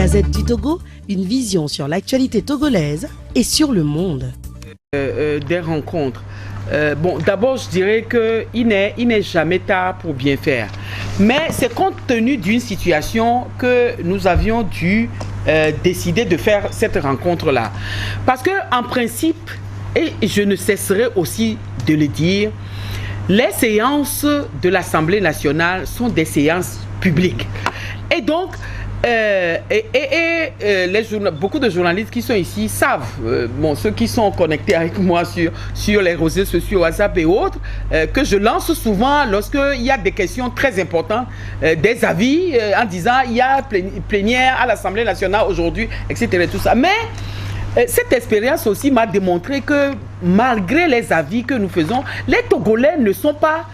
Gazette du Togo, une vision sur l'actualité togolaise et sur le monde. Des rencontres. Bon, d'abord, je dirais qu'il n'est jamais tard pour bien faire. Mais c'est compte tenu d'une situation que nous avions dû décider de faire cette rencontre-là. Parce qu'en principe, et je ne cesserai aussi de le dire, les séances de l'Assemblée nationale sont des séances publiques. Et donc, beaucoup de journalistes qui sont ici savent, ceux qui sont connectés avec moi sur les réseaux sociaux, WhatsApp et autres, que je lance souvent lorsqu'il y a des questions très importantes, des avis en disant il y a plénière à l'Assemblée nationale aujourd'hui, etc. Et tout ça. Mais cette expérience aussi m'a démontré que malgré les avis que nous faisons, les Togolais ne sont pas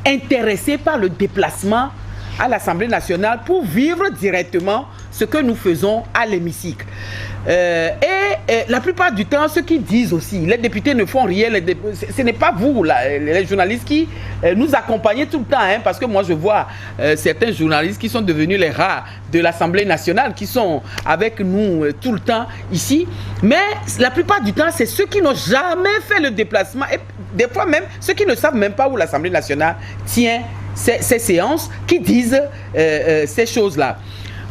intéressés par le déplacement à l'Assemblée nationale pour vivre directement ce que nous faisons à l'hémicycle. Et la plupart du temps, ceux qui disent aussi, les députés ne font rien, ce n'est pas vous, les journalistes qui nous accompagnez tout le temps, hein, parce que moi je vois certains journalistes qui sont devenus les rats de l'Assemblée nationale, qui sont avec nous tout le temps ici, mais la plupart du temps, c'est ceux qui n'ont jamais fait le déplacement, et des fois même, ceux qui ne savent même pas où l'Assemblée nationale tient ces séances, qui disent ces choses-là.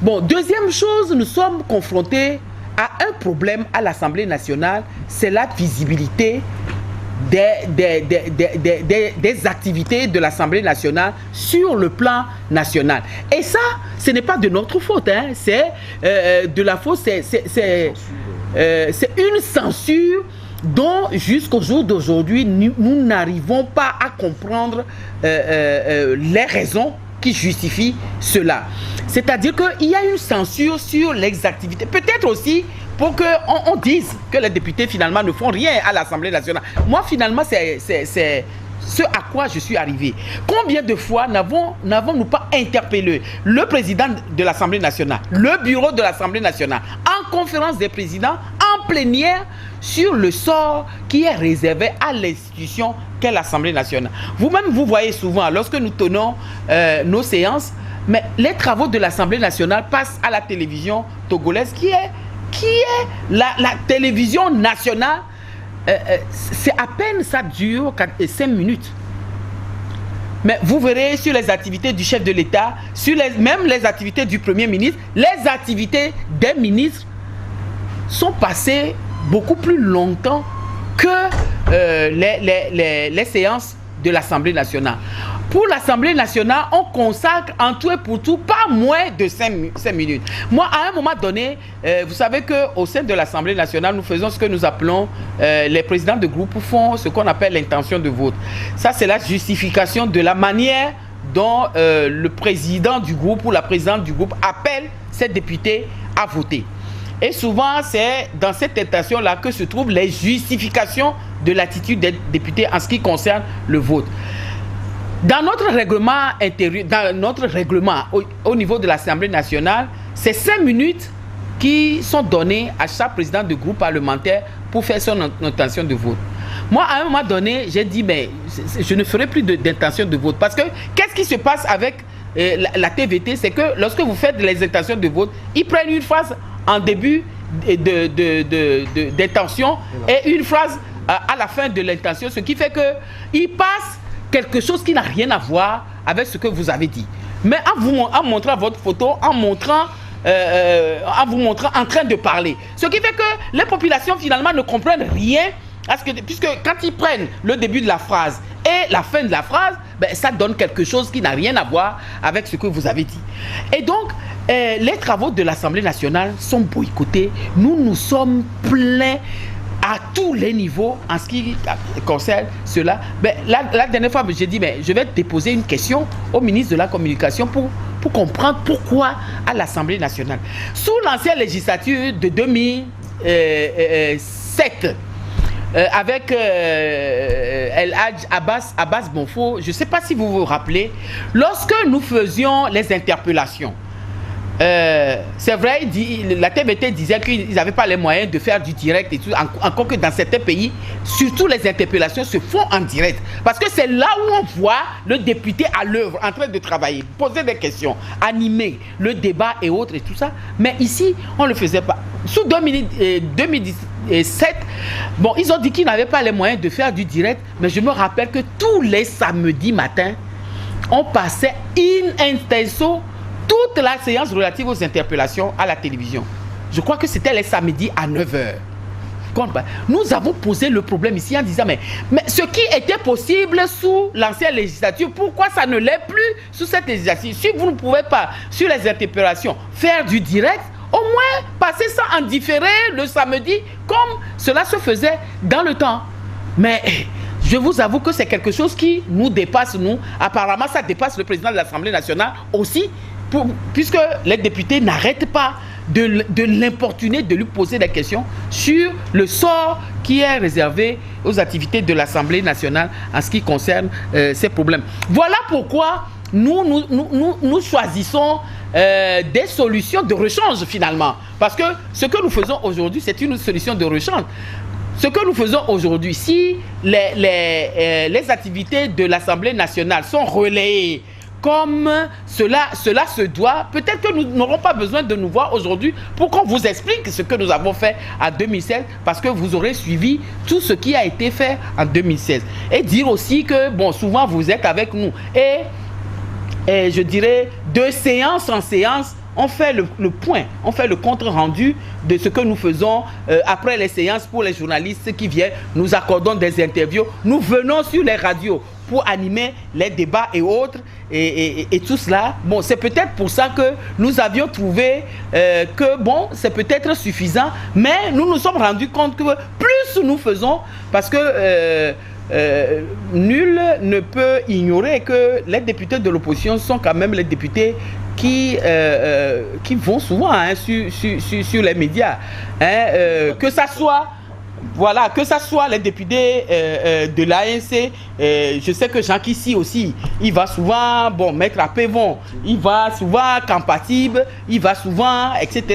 Bon, deuxième chose, nous sommes confrontés à un problème à l'Assemblée nationale, c'est la visibilité des activités de l'Assemblée nationale sur le plan national. Et ça, ce n'est pas de notre faute, hein. C'est de la faute, c'est une censure dont jusqu'au jour d'aujourd'hui, nous n'arrivons pas à comprendre les raisons qui justifient cela. C'est-à-dire qu'il y a une censure sur les activités. Peut-être aussi pour qu'on dise que les députés finalement ne font rien à l'Assemblée nationale. Moi finalement c'est ce à quoi je suis arrivé. Combien de fois n'avons-nous pas interpellé le président de l'Assemblée nationale, le bureau de l'Assemblée nationale, en conférence des présidents, en plénière, sur le sort qui est réservé à l'institution qu'est l'Assemblée nationale. Vous-même, vous voyez souvent, lorsque nous tenons nos séances, mais les travaux de l'Assemblée nationale passent à la télévision togolaise, qui est la télévision nationale. C'est à peine ça dure 5 minutes. Mais vous verrez sur les activités du chef de l'État, même les activités du Premier ministre, les activités des ministres sont passées beaucoup plus longtemps que les séances de l'Assemblée nationale. Pour l'Assemblée nationale, on consacre en tout et pour tout pas moins de 5 minutes. Moi, à un moment donné, vous savez qu'au sein de l'Assemblée nationale, nous faisons ce que nous appelons, les présidents de groupe font ce qu'on appelle l'intention de vote. Ça, c'est la justification de la manière dont le président du groupe ou la présidente du groupe appelle ses députés à voter. Et souvent, c'est dans cette intention-là que se trouvent les justifications de l'attitude des députés en ce qui concerne le vote. Dans notre règlement intérieur, au niveau de l'Assemblée nationale, c'est 5 minutes qui sont données à chaque président de groupe parlementaire pour faire son intention de vote. Moi, à un moment donné, j'ai dit, mais je ne ferai plus d'intention de vote. Parce que, qu'est-ce qui se passe avec la TVT? C'est que lorsque vous faites les intentions de vote, ils prennent une phrase en début d'intention et une phrase à la fin de l'intention, ce qui fait qu'ils passent quelque chose qui n'a rien à voir avec ce que vous avez dit. Mais en montrant votre photo, en vous montrant en train de parler. Ce qui fait que les populations finalement ne comprennent rien, puisque quand ils prennent le début de la phrase et la fin de la phrase, ça donne quelque chose qui n'a rien à voir avec ce que vous avez dit. Et donc, les travaux de l'Assemblée nationale sont boycottés. Nous sommes pleins à tous les niveaux en ce qui concerne cela. La dernière fois, j'ai dit, je vais déposer une question au ministre de la Communication pour comprendre pourquoi à l'Assemblée nationale. Sous l'ancienne législature de 2007, avec El Hadj Abbas Bonfo, je ne sais pas si vous vous rappelez, lorsque nous faisions les interpellations, c'est vrai, la TVT disait qu'ils n'avaient pas les moyens de faire du direct et tout, encore que dans certains pays, surtout les interpellations se font en direct. Parce que c'est là où on voit le député à l'œuvre, en train de travailler, poser des questions, animer le débat et autres et tout ça. Mais ici, on ne le faisait pas. Sous 2017, bon, ils ont dit qu'ils n'avaient pas les moyens de faire du direct, mais je me rappelle que tous les samedis matins, on passait in intenso toute la séance relative aux interpellations à la télévision. Je crois que c'était les samedis à 9h. Nous avons posé le problème ici en disant, mais ce qui était possible sous l'ancienne législature, pourquoi ça ne l'est plus sous cette législature? Si vous ne pouvez pas, sur les interpellations, faire du direct, au moins passer ça en différé le samedi, comme cela se faisait dans le temps. Mais je vous avoue que c'est quelque chose qui nous dépasse, nous. Apparemment, ça dépasse le président de l'Assemblée nationale aussi, puisque les députés n'arrêtent pas de l'importuner, de lui poser des questions sur le sort qui est réservé aux activités de l'Assemblée nationale en ce qui concerne ces problèmes. Voilà pourquoi nous choisissons des solutions de rechange finalement. Parce que ce que nous faisons aujourd'hui, c'est une solution de rechange. Ce que nous faisons aujourd'hui, si les activités de l'Assemblée nationale sont relayées comme cela se doit, peut-être que nous n'aurons pas besoin de nous voir aujourd'hui pour qu'on vous explique ce que nous avons fait en 2016, parce que vous aurez suivi tout ce qui a été fait en 2016. Et dire aussi que, bon, souvent vous êtes avec nous. Et je dirais, de séance en séance, on fait le point, on fait le compte rendu de ce que nous faisons après les séances pour les journalistes qui viennent. Nous accordons des interviews, nous venons sur les radios pour animer les débats et autres et tout cela. Bon, c'est peut-être pour ça que nous avions trouvé que bon, c'est peut-être suffisant, mais nous nous sommes rendus compte que plus nous faisons, parce que nul ne peut ignorer que les députés de l'opposition sont quand même les députés qui vont souvent sur les médias, que ça soit les députés de l'ANC. Je sais que Jean Kissi aussi, il va souvent, bon, Maître Apévon, il va souvent Campatib, il va souvent, etc.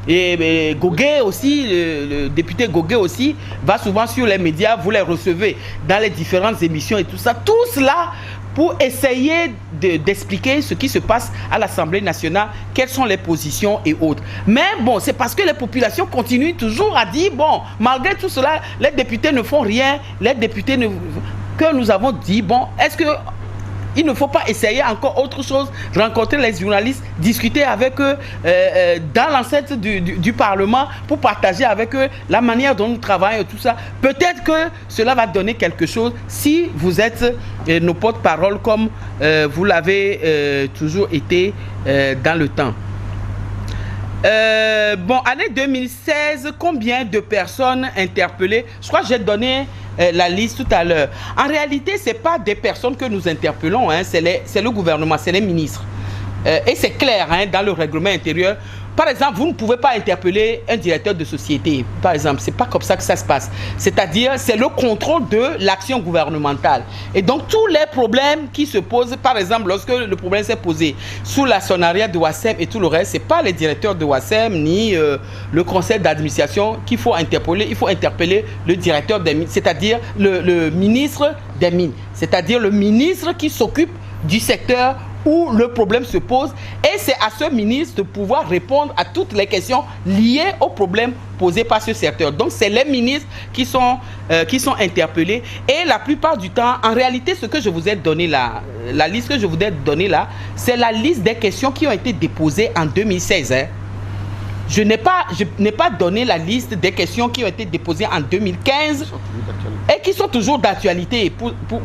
Et Goguet aussi, le député Goguet aussi, va souvent sur les médias, vous les recevez dans les différentes émissions et tout ça. Tout cela pour essayer d'expliquer ce qui se passe à l'Assemblée nationale, quelles sont les positions et autres. Mais bon, c'est parce que les populations continuent toujours à dire, bon, malgré tout cela, les députés ne font rien, les députés que nous avons dit, bon, est-ce que il ne faut pas essayer encore autre chose, rencontrer les journalistes, discuter avec eux dans l'enceinte du Parlement pour partager avec eux la manière dont nous travaillons et tout ça. Peut-être que cela va donner quelque chose si vous êtes nos porte-parole comme vous l'avez toujours été dans le temps. Bon, année 2016, combien de personnes interpellées? Je crois que j'ai donné la liste tout à l'heure. En réalité, ce n'est pas des personnes que nous interpellons, hein, c'est le gouvernement, c'est les ministres. Et c'est clair, hein, dans le règlement intérieur. Par exemple, vous ne pouvez pas interpeller un directeur de société. Par exemple, ce n'est pas comme ça que ça se passe. C'est-à-dire, c'est le contrôle de l'action gouvernementale. Et donc, tous les problèmes qui se posent, par exemple, lorsque le problème s'est posé sous l'actionnariat de WASEM et tout le reste, ce n'est pas les directeurs de WASEM ni le conseil d'administration qu'il faut interpeller. Il faut interpeller le directeur des mines, c'est-à-dire le ministre des mines. C'est-à-dire le ministre qui s'occupe du secteur où le problème se pose, et c'est à ce ministre de pouvoir répondre à toutes les questions liées aux problèmes posés par ce secteur. Donc c'est les ministres qui sont interpellés, et la plupart du temps, en réalité, ce que je vous ai donné là, la liste que je vous ai donnée là, c'est la liste des questions qui ont été déposées en 2016. Hein. Je n'ai pas donné la liste des questions qui ont été déposées en 2015 et qui sont toujours d'actualité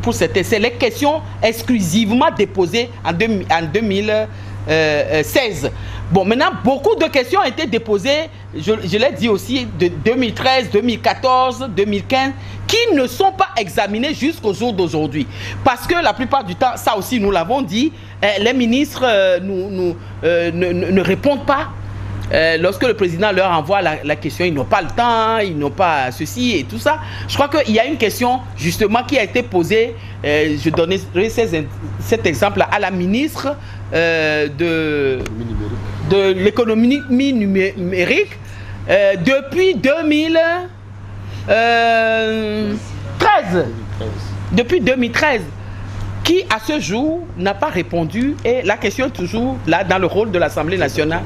pour certains. C'est les questions exclusivement déposées en 2016. Bon, maintenant, beaucoup de questions ont été déposées, je l'ai dit aussi, de 2013, 2014, 2015, qui ne sont pas examinées jusqu'au jour d'aujourd'hui. Parce que la plupart du temps, ça aussi nous l'avons dit, les ministres ne répondent pas. Lorsque le président leur envoie la question, ils n'ont pas le temps, ils n'ont pas ceci et tout ça. Je crois qu'il y a une question justement qui a été posée, je donnerai cet exemple à la ministre de l'économie numérique depuis 2013. Depuis 2013. Qui à ce jour n'a pas répondu, et la question est toujours là dans le rôle de l'Assemblée nationale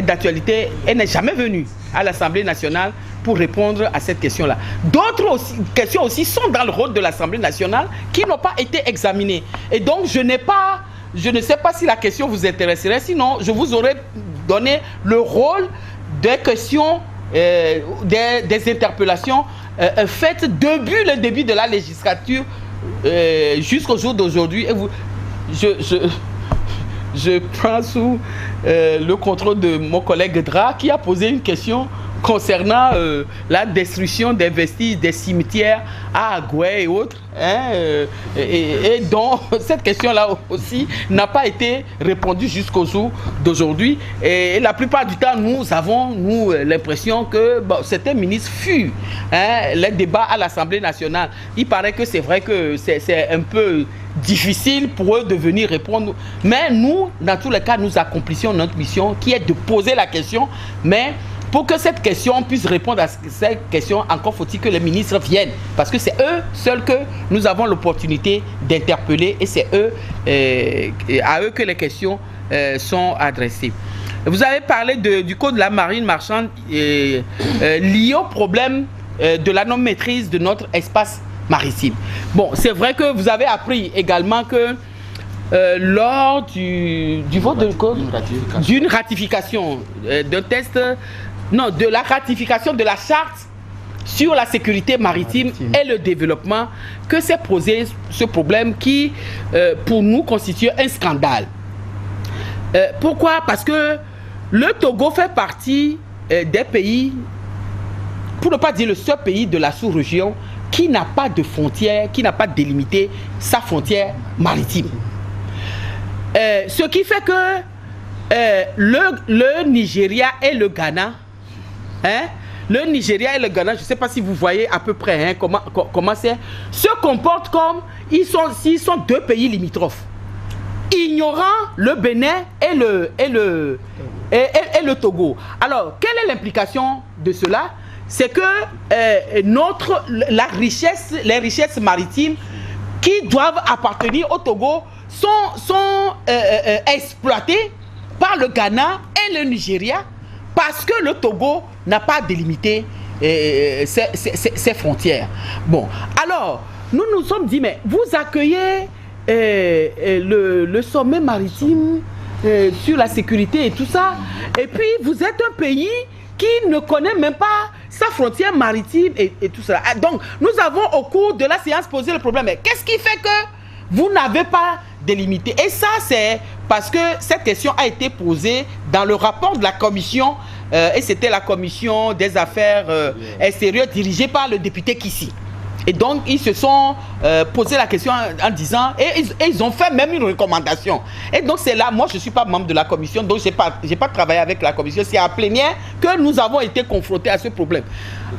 d'actualité. Elle n'est jamais venue à l'Assemblée nationale pour répondre à cette question-là. D'autres questions aussi sont dans le rôle de l'Assemblée nationale qui n'ont pas été examinées. Et donc je ne sais pas si la question vous intéresserait, sinon je vous aurais donné le rôle des questions, des interpellations faites depuis le début de la législature jusqu'au jour d'aujourd'hui. Je prends sous le contrôle de mon collègue Dra qui a posé une question concernant la destruction des vestiges des cimetières à Agoué et autres, et dont cette question-là aussi n'a pas été répondue jusqu'au jour d'aujourd'hui. Et la plupart du temps, nous avons l'impression que certains ministres fuient les débats à l'Assemblée nationale. Il paraît que c'est vrai que c'est un peu difficile pour eux de venir répondre. Mais nous, dans tous les cas, nous accomplissions notre mission qui est de poser la question, mais pour que cette question puisse répondre à cette question, encore faut-il que les ministres viennent. Parce que c'est eux seuls que nous avons l'opportunité d'interpeller et c'est à eux que les questions sont adressées. Vous avez parlé du code de la marine marchande lié au problème de la non-maîtrise de notre espace maritime. Bon, c'est vrai que vous avez appris également que lors du vote d'une ratification d'un test, non, de la ratification de la charte sur la sécurité maritime et le développement, que s'est posé ce problème qui, pour nous, constitue un scandale. Pourquoi? Parce que le Togo fait partie des pays, pour ne pas dire le seul pays de la sous-région, qui n'a pas de frontière, qui n'a pas délimité sa frontière maritime. Ce qui fait que le Nigeria et le Ghana, le Nigeria et le Ghana, je ne sais pas si vous voyez à peu près comment c'est, se comportent comme s'ils sont deux pays limitrophes, ignorant le Bénin et le Togo. Alors, quelle est l'implication de cela? C'est que les richesses maritimes qui doivent appartenir au Togo sont exploitées par le Ghana et le Nigeria parce que le Togo n'a pas délimité ses frontières. Bon, alors, nous nous sommes dit, mais vous accueillez le sommet maritime sur la sécurité et tout ça, et puis vous êtes un pays qui ne connaît même pas sa frontière maritime et tout ça. Donc, nous avons au cours de la séance posé le problème. Mais qu'est-ce qui fait que vous n'avez pas délimité? Et ça, c'est parce que cette question a été posée dans le rapport de la commission, et c'était la commission des affaires extérieures dirigée par le député Kissi. Et donc, ils se sont posé la question en disant, et ils ont fait même une recommandation. Et donc, c'est là, moi, je ne suis pas membre de la commission, donc je n'ai pas travaillé avec la commission. C'est à plénière que nous avons été confrontés à ce problème.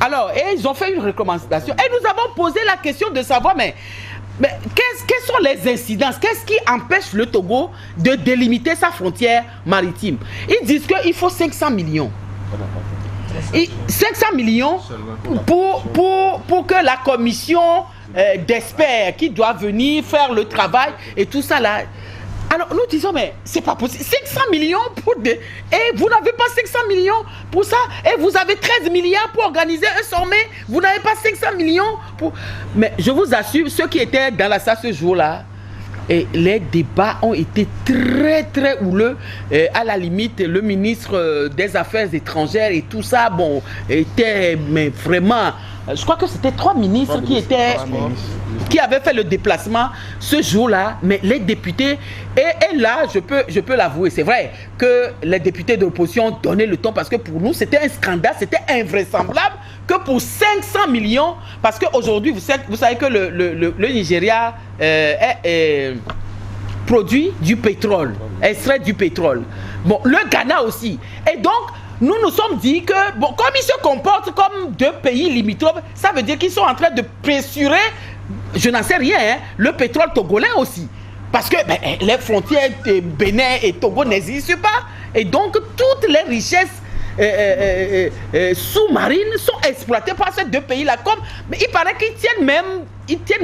Alors, et ils ont fait une recommandation. Et nous avons posé la question de savoir, mais quelles sont les incidences? Qu'est-ce qui empêche le Togo de délimiter sa frontière maritime? Ils disent qu'il faut 500 millions. Et 500 millions pour que la commission d'experts qui doit venir faire le travail et tout ça là. Alors nous disons, mais c'est pas possible. 500 millions et vous n'avez pas 500 millions pour ça. Et vous avez 13 milliards pour organiser un sommet. Vous n'avez pas 500 millions pour... Mais je vous assure, ceux qui étaient dans la salle ce jour-là, et les débats ont été très très houleux. À la limite, le ministre des Affaires étrangères et tout ça, bon, était mais vraiment... Je crois que c'était 3 ministres qui avaient fait le déplacement ce jour-là, mais les députés, et là, je peux l'avouer, c'est vrai que les députés de l'opposition ont donné le ton parce que pour nous, c'était un scandale, c'était invraisemblable que pour 500 millions, parce qu'aujourd'hui, vous savez que le Nigeria produit du pétrole, extrait du pétrole. Bon, le Ghana aussi. Et donc, nous nous sommes dit que, bon, comme ils se comportent comme deux pays limitrophes, ça veut dire qu'ils sont en train de pressurer, je n'en sais rien, le pétrole togolais aussi. parce que les frontières de Bénin et Togo n'existent pas. Et donc, toutes les richesses sous-marines sont exploitées par ces deux pays-là. Mais il paraît qu'ils tiennent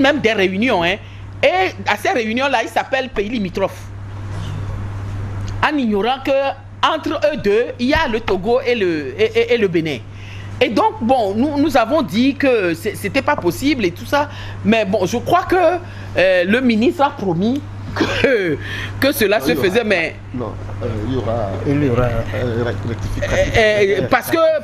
même des réunions. Hein. Et à ces réunions-là, ils s'appellent pays limitrophes. En ignorant qu'entre eux deux, il y a le Togo et le Bénin. Et donc, bon, nous avons dit que ce n'était pas possible et tout ça. Mais bon, je crois que le ministre a promis que cela se faisait, mais... Non, il y aura rectificatif.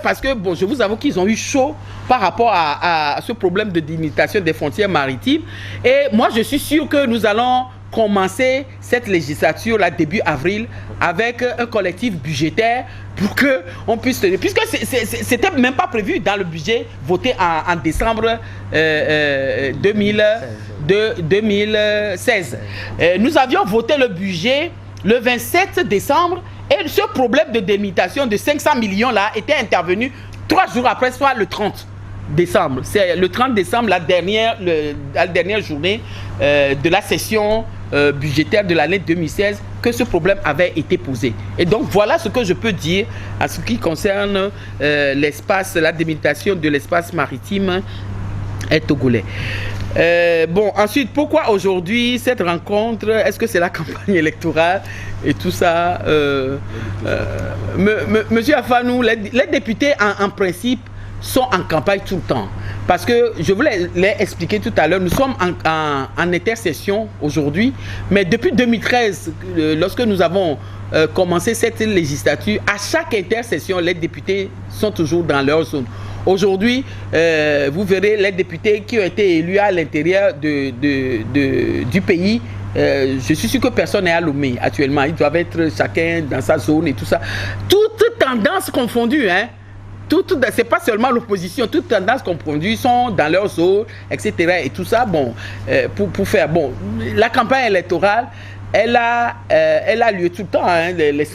Parce que, bon, je vous avoue qu'ils ont eu chaud par rapport à ce problème de délimitation des frontières maritimes. Et moi, je suis sûr que nous allons commencer cette législature, là, début avril, avec un collectif budgétaire pour qu'on puisse tenir. Puisque c'était même pas prévu dans le budget voté en décembre 2016. Nous avions voté le budget le 27 décembre et ce problème de délimitation de 500 millions là était intervenu 3 jours après, soit le 30 décembre. C'est le 30 décembre, la dernière journée de la session budgétaire de l'année 2016 que ce problème avait été posé. Et donc voilà ce que je peux dire à ce qui concerne l'espace, la délimitation de l'espace maritime togolais. Bon, ensuite, pourquoi aujourd'hui cette rencontre? Est-ce que c'est la campagne électorale et tout ça? Monsieur Afanou, les députés en principe sont en campagne tout le temps. Parce que, je vous l'ai expliqué tout à l'heure, nous sommes en intercession aujourd'hui, mais depuis 2013, lorsque nous avons commencé cette législature, à chaque intercession, les députés sont toujours dans leur zone. Aujourd'hui, vous verrez les députés qui ont été élus à l'intérieur du pays. Je suis sûr que personne n'est à Lomé actuellement. Ils doivent être chacun dans sa zone et tout ça. Toutes tendances confondues, hein. C'est pas seulement l'opposition, toutes tendances confondues sont dans leur zone, etc. Et tout ça, bon, pour faire. Bon, la campagne électorale, elle a lieu tout le temps. Hein. Les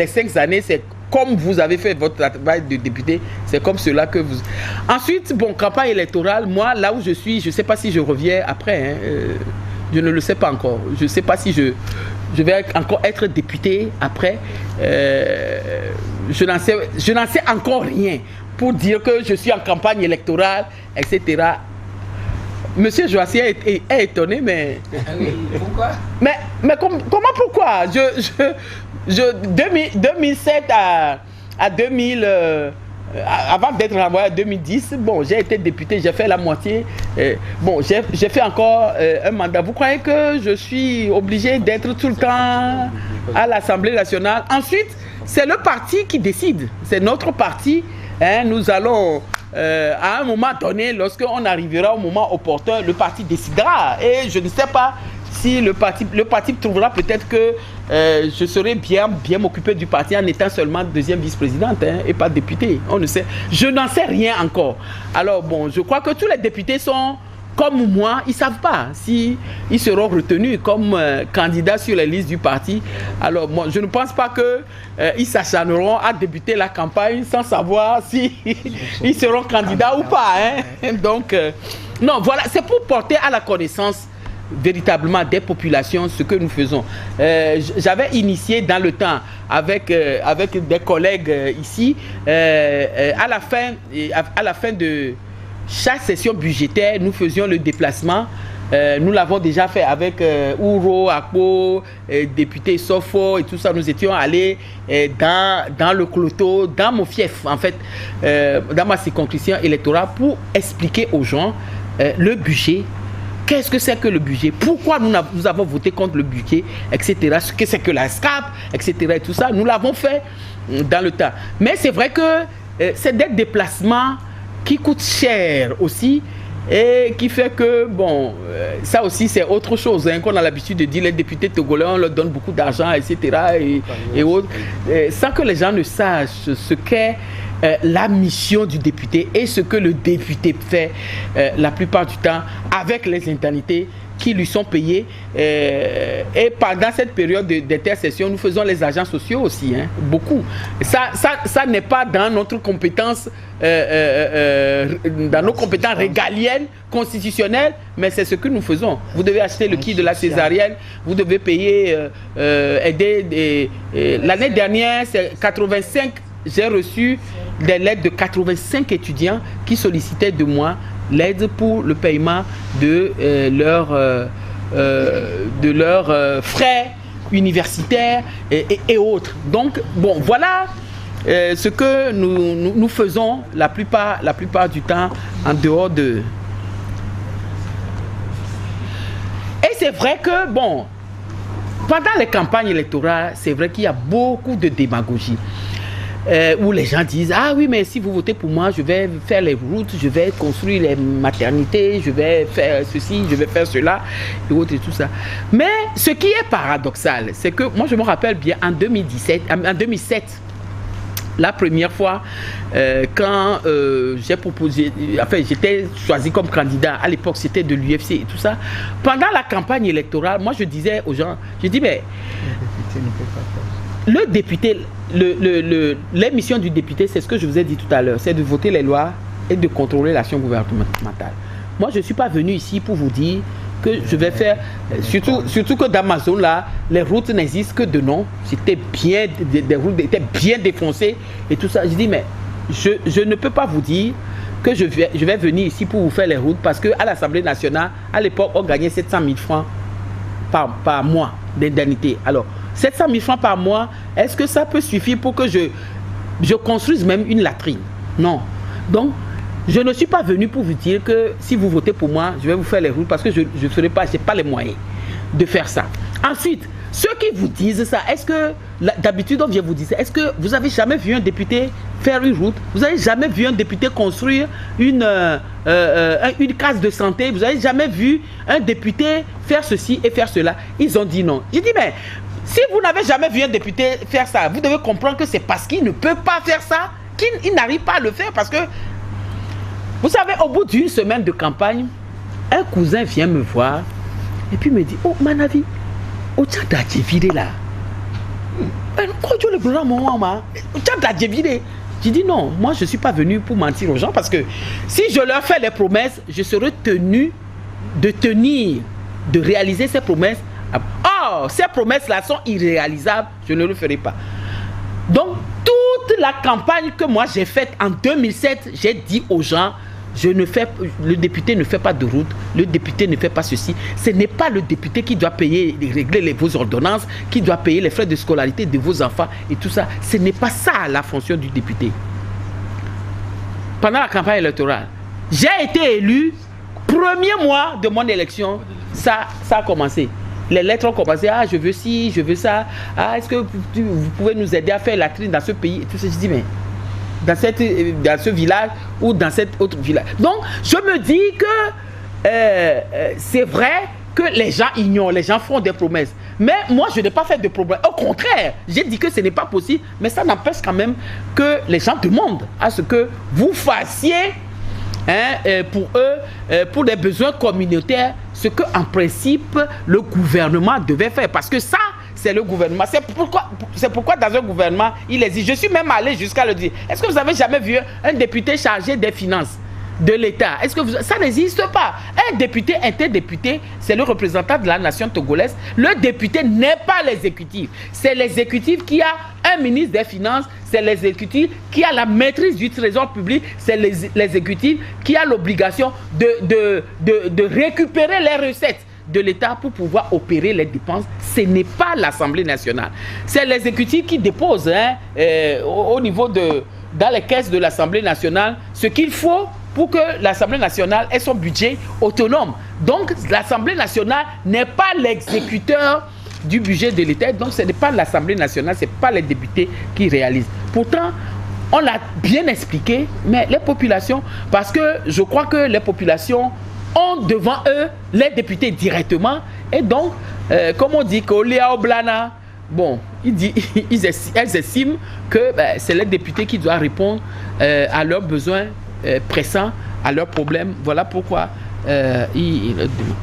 5 années, c'est comme vous avez fait votre travail de député, c'est comme cela que vous... Ensuite, bon, campagne électorale, moi, là où je suis, je ne sais pas si je reviens après. Hein, je ne le sais pas encore. Je ne sais pas si je vais encore être député après. Je n'en sais encore rien pour dire que je suis en campagne électorale, etc. Monsieur Joassier est étonné, mais... Oui, pourquoi? Mais comment pourquoi 2007 à 2000... avant d'être renvoyé en 2010, bon, j'ai été député, j'ai fait la moitié. Bon, j'ai fait encore un mandat. Vous croyez que je suis obligé d'être tout le temps à l'Assemblée nationale? Ensuite, c'est le parti qui décide. C'est notre parti. Hein, nous allons, à un moment donné, lorsqu'on arrivera au moment opportun, le parti décidera. Et je ne sais pas si le parti trouvera peut-être que je serai bien m'occuper du parti en étant seulement deuxième vice-présidente, hein, et pas députée. On ne sait. Je n'en sais rien encore. Alors bon, je crois que tous les députés sont comme moi, ils ne savent pas si ils seront retenus comme candidats sur les listes du parti. Alors moi, je ne pense pas qu'ils s'acharneront à débuter la campagne sans savoir si ils seront candidats ou pas. Hein. Donc, non, voilà, c'est pour porter à la connaissance véritablement des populations ce que nous faisons. J'avais initié dans le temps avec des collègues ici, à la fin de chaque session budgétaire, nous faisions le déplacement. Nous l'avons déjà fait avec Ouro, Akpo, député Sofo et tout ça. Nous étions allés dans le cloto, dans mon fief, en fait, dans ma circonscription électorale, pour expliquer aux gens le budget. Qu'est-ce que c'est que le budget? Pourquoi nous avons voté contre le budget, etc. Ce que c'est que la SCAP, etc. Et tout ça, nous l'avons fait dans le temps. Mais c'est vrai que c'est des déplacements qui coûtent cher aussi et qui fait que, bon, ça aussi c'est autre chose, hein, qu'on a l'habitude de dire, les députés togolais, on leur donne beaucoup d'argent, etc. et autres, sans que les gens ne sachent ce qu'est la mission du député et ce que le député fait la plupart du temps avec les indemnités qui lui sont payés. Et pendant cette période d'intercession, nous faisons les agents sociaux aussi, hein, beaucoup. Ça n'est pas dans notre compétence, dans nos compétences régaliennes, constitutionnelles, mais c'est ce que nous faisons. Vous devez acheter le kit de la césarienne, vous devez payer, aider. L'année dernière, c'est 85, j'ai reçu des lettres de 85 étudiants qui sollicitaient de moi l'aide pour le paiement de leurs frais universitaires et autres. Donc, bon, voilà ce que nous faisons la plupart du temps en dehors de... Et c'est vrai que, bon, pendant les campagnes électorales, c'est vrai qu'il y a beaucoup de démagogie. Où les gens disent, ah oui, mais si vous votez pour moi, je vais faire les routes, je vais construire les maternités, je vais faire ceci, je vais faire cela, et autres et tout ça. Mais ce qui est paradoxal, c'est que moi je me rappelle bien en 2007, la première fois, quand j'ai proposé, enfin j'étais choisi comme candidat, à l'époque c'était de l'UFC et tout ça, pendant la campagne électorale, moi je disais aux gens, je dis mais le député, l'émission du député, c'est ce que je vous ai dit tout à l'heure, c'est de voter les lois et de contrôler l'action gouvernementale. Moi je ne suis pas venu ici pour vous dire que je vais faire, surtout que dans ma zone là, les routes n'existent que de nom, c'était bien, des routes étaient bien défoncées et tout ça. Je dis mais je ne peux pas vous dire que je vais venir ici pour vous faire les routes parce qu'à l'Assemblée nationale, à l'époque, on gagnait 700 000 francs par mois d'indemnité. Alors, 700 000 francs par mois, est-ce que ça peut suffire pour que je construise même une latrine? Non. Donc, je ne suis pas venu pour vous dire que si vous votez pour moi, je vais vous faire les routes parce que je ne ferai pas, je n'ai pas les moyens de faire ça. Ensuite, ceux qui vous disent ça, est-ce que, d'habitude on vient vous dire ça, est-ce que vous avez jamais vu un député faire une route? Vous avez jamais vu un député construire une case de santé? Vous avez jamais vu un député faire ceci et faire cela? Ils ont dit non. J'ai dit mais si vous n'avez jamais vu un député faire ça, vous devez comprendre que c'est parce qu'il ne peut pas faire ça qu'il n'arrive pas à le faire. Parce que, vous savez, au bout d'une semaine de campagne, un cousin vient me voir et puis me dit, oh Manavi, au tchad d'Adjevide là, quand tu le programme, au tchad d'Adjevide. J'ai dit non, moi je ne suis pas venu pour mentir aux gens parce que si je leur fais les promesses, je serai tenu de réaliser ces promesses. Or, ces promesses-là sont irréalisables, je ne le ferai pas. Donc, toute la campagne que moi j'ai faite en 2007, j'ai dit aux gens, le député ne fait pas de route, le député ne fait pas ceci. Ce n'est pas le député qui doit payer, régler vos ordonnances, qui doit payer les frais de scolarité de vos enfants et tout ça. Ce n'est pas ça la fonction du député. Pendant la campagne électorale, j'ai été élu, premier mois de mon élection, ça a commencé. Les lettres ont commencé, ah je veux ci, je veux ça, ah est-ce que vous pouvez nous aider à faire la latrine dans ce pays et tout ça. Je dis mais dans ce village ou dans cet autre village. Donc je me dis que c'est vrai que les gens ignorent, les gens font des promesses. Mais moi je n'ai pas fait de promesses. Au contraire, j'ai dit que ce n'est pas possible, mais ça n'empêche quand même que les gens demandent à ce que vous fassiez pour eux, pour les besoins communautaires, ce que en principe le gouvernement devait faire. Parce que ça, c'est le gouvernement. C'est pourquoi dans un gouvernement, il existe. Je suis même allé jusqu'à le dire. Est-ce que vous avez jamais vu un député chargé des finances de l'État? Est-ce que ça n'existe pas? Un député interdéputé, c'est le représentant de la nation togolaise. Le député n'est pas l'exécutif. C'est l'exécutif qui a un ministre des Finances, c'est l'exécutif qui a la maîtrise du trésor public, c'est l'exécutif qui a l'obligation de récupérer les recettes de l'État pour pouvoir opérer les dépenses. Ce n'est pas l'Assemblée nationale. C'est l'exécutif qui dépose au niveau dans les caisses de l'Assemblée nationale ce qu'il faut pour que l'Assemblée nationale ait son budget autonome. Donc l'Assemblée nationale n'est pas l'exécuteur du budget de l'État, donc ce n'est pas l'Assemblée nationale, ce n'est pas les députés qui réalisent. Pourtant, on l'a bien expliqué, mais les populations, parce que je crois que les populations ont devant eux les députés directement, et donc, comme on dit, qu'Oléa Oblana, bon, elles estiment que c'est les députés qui doivent répondre à leurs besoins pressants, à leurs problèmes. Voilà pourquoi ils le demandent.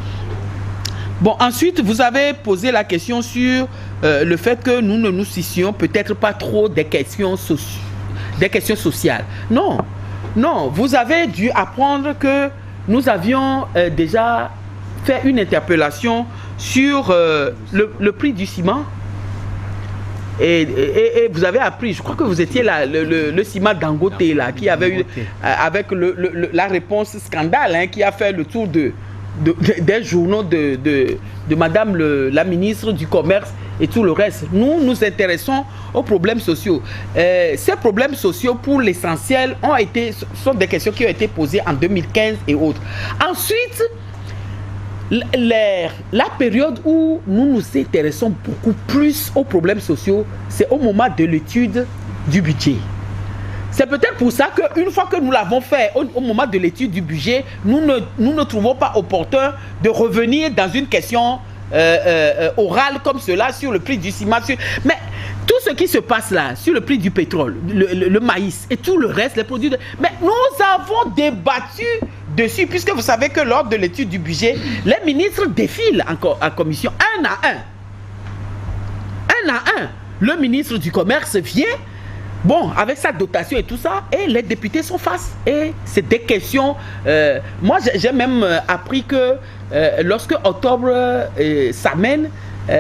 Bon, ensuite, vous avez posé la question sur le fait que nous ne nous soucions peut-être pas trop des questions sociales. Non, non, vous avez dû apprendre que nous avions déjà fait une interpellation sur le prix du ciment. Et vous avez appris, je crois que vous étiez là, le ciment Dangote là, qui avait eu, avec la réponse scandale, hein, qui a fait le tour des journaux de madame la ministre du Commerce et tout le reste. Nous nous intéressons aux problèmes sociaux. Ces problèmes sociaux, pour l'essentiel, sont des questions qui ont été posées en 2015 et autres. Ensuite, la période où nous nous intéressons beaucoup plus aux problèmes sociaux, c'est au moment de l'étude du budget. C'est peut-être pour ça qu'une fois que nous l'avons fait au moment de l'étude du budget, nous ne trouvons pas opportun de revenir dans une question orale comme cela sur le prix du ciment. Mais tout ce qui se passe là, sur le prix du pétrole, le maïs et tout le reste, les produits... Mais nous avons débattu dessus, puisque vous savez que lors de l'étude du budget, les ministres défilent en commission, un à un. Un à un. Le ministre du Commerce vient, bon, avec sa dotation et tout ça, et les députés sont face. Et c'est des questions... moi, j'ai même appris que lorsque octobre s'amène,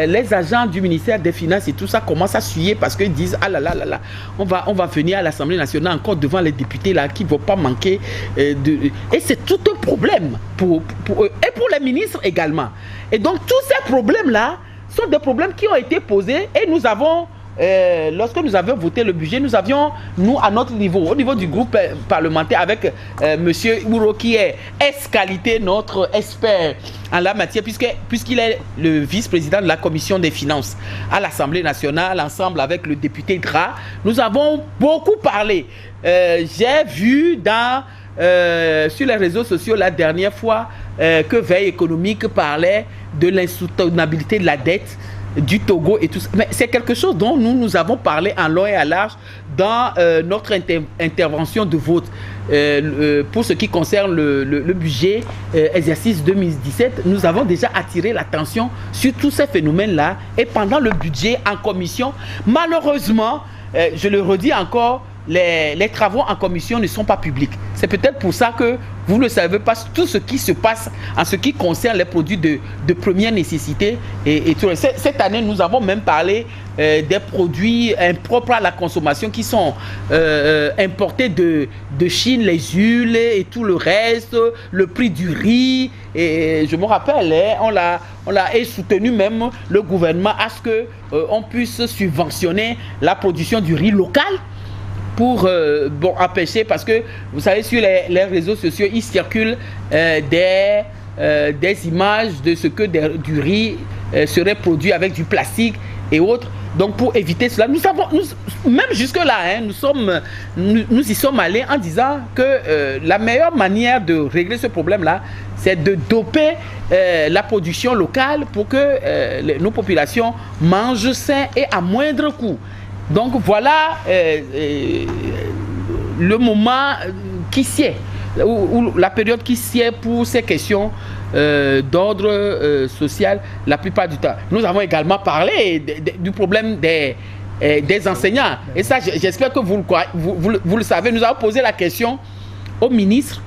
les agents du ministère des Finances et tout ça commencent à suer parce qu'ils disent ah là là là là, on va venir à l'Assemblée nationale encore devant les députés là qui ne vont pas manquer et c'est tout un problème pour eux et pour les ministres également. Et donc tous ces problèmes là sont des problèmes qui ont été posés et nous avons lorsque nous avions voté le budget, nous avions, nous, à notre niveau, au niveau du groupe parlementaire, avec monsieur Ouro, qui est qualité notre expert en la matière, puisqu'il est le vice-président de la commission des finances à l'Assemblée nationale, ensemble avec le député Dra. Nous avons beaucoup parlé. J'ai vu sur les réseaux sociaux la dernière fois que Veille économique parlait de l'insoutenabilité de la dette du Togo et tout ça. Mais c'est quelque chose dont nous avons parlé en long et à large dans notre intervention de vote pour ce qui concerne le budget exercice 2017. Nous avons déjà attiré l'attention sur tous ces phénomènes-là et pendant le budget en commission, malheureusement, je le redis encore, les travaux en commission ne sont pas publics. C'est peut-être pour ça que vous ne savez pas tout ce qui se passe en ce qui concerne les produits de première nécessité. Et tout. Cette année, nous avons même parlé des produits impropres à la consommation qui sont importés de Chine, les huiles et tout le reste, le prix du riz. Et je me rappelle, on l'a soutenu même le gouvernement à ce qu'on puisse subventionner la production du riz local. Pour empêcher, parce que vous savez, sur les réseaux sociaux, il circule des images de ce que du riz serait produit avec du plastique et autres. Donc pour éviter cela, même jusque-là, hein, nous y sommes allés en disant que la meilleure manière de régler ce problème-là, c'est de doper la production locale pour que nos populations mangent sain et à moindre coût. Donc voilà le moment qui sied, ou la période qui sied pour ces questions d'ordre social la plupart du temps. Nous avons également parlé du problème des enseignants. Et ça, j'espère que vous le savez. Nous avons posé la question au ministre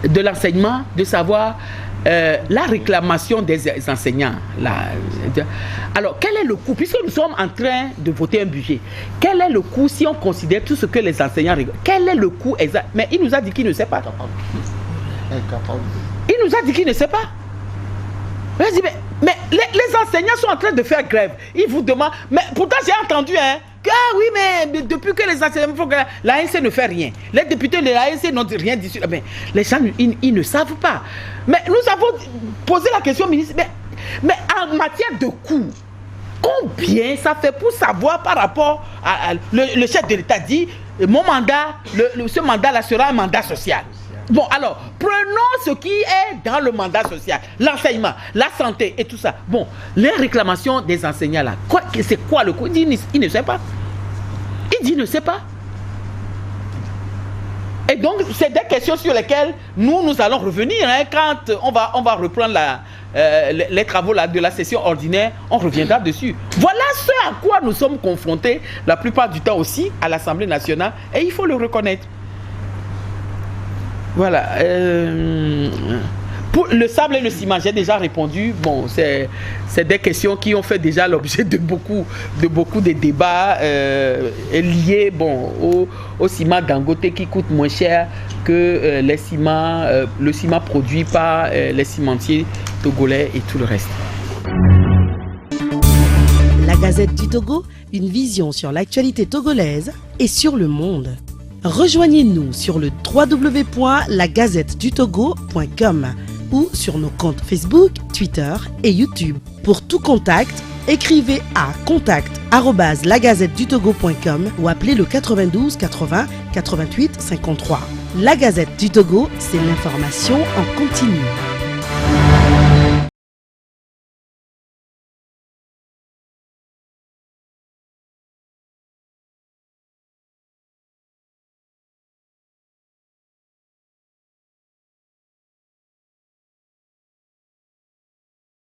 de l'enseignement de savoir la réclamation des enseignants. Alors, quel est le coût? Puisque nous sommes en train de voter un budget, quel est le coût si on considère tout ce que les enseignants réclament? Quel est le coût exact? Mais il nous a dit qu'il ne sait pas. Il nous a dit qu'il ne sait pas. Mais les enseignants sont en train de faire grève. Ils vous demandent... Mais pourtant, j'ai entendu, hein, ah oui, mais depuis que les enseignants font grève, l'ANC ne fait rien. Les députés de l'ANC n'ont rien dit. Mais les gens, ils ne savent pas. Mais nous avons posé la question au ministre, mais en matière de coût, combien ça fait pour savoir par rapport à le chef de l'État dit, mon mandat, ce mandat-là sera un mandat social. Bon, alors, prenons ce qui est dans le mandat social, l'enseignement, la santé et tout ça. Bon, les réclamations des enseignants là, c'est quoi le coût? Il dit, il ne sait pas. Il dit, il ne sait pas. Et donc, c'est des questions sur lesquelles nous allons revenir, hein, quand on va reprendre les travaux là, de la session ordinaire, on reviendra dessus. Voilà ce à quoi nous sommes confrontés la plupart du temps aussi à l'Assemblée nationale et il faut le reconnaître. Voilà. Pour le sable et le ciment, j'ai déjà répondu. Bon, c'est des questions qui ont fait déjà l'objet de beaucoup de débats liés au ciment Dangote qui coûte moins cher que le ciment produit par les cimentiers togolais et tout le reste. La Gazette du Togo, une vision sur l'actualité togolaise et sur le monde. Rejoignez-nous sur le www.lagazettedutogo.com ou sur nos comptes Facebook, Twitter et YouTube. Pour tout contact, écrivez à contact@lagazettedutogo.com ou appelez le 92 80 88 53. La Gazette du Togo, c'est l'information en continu.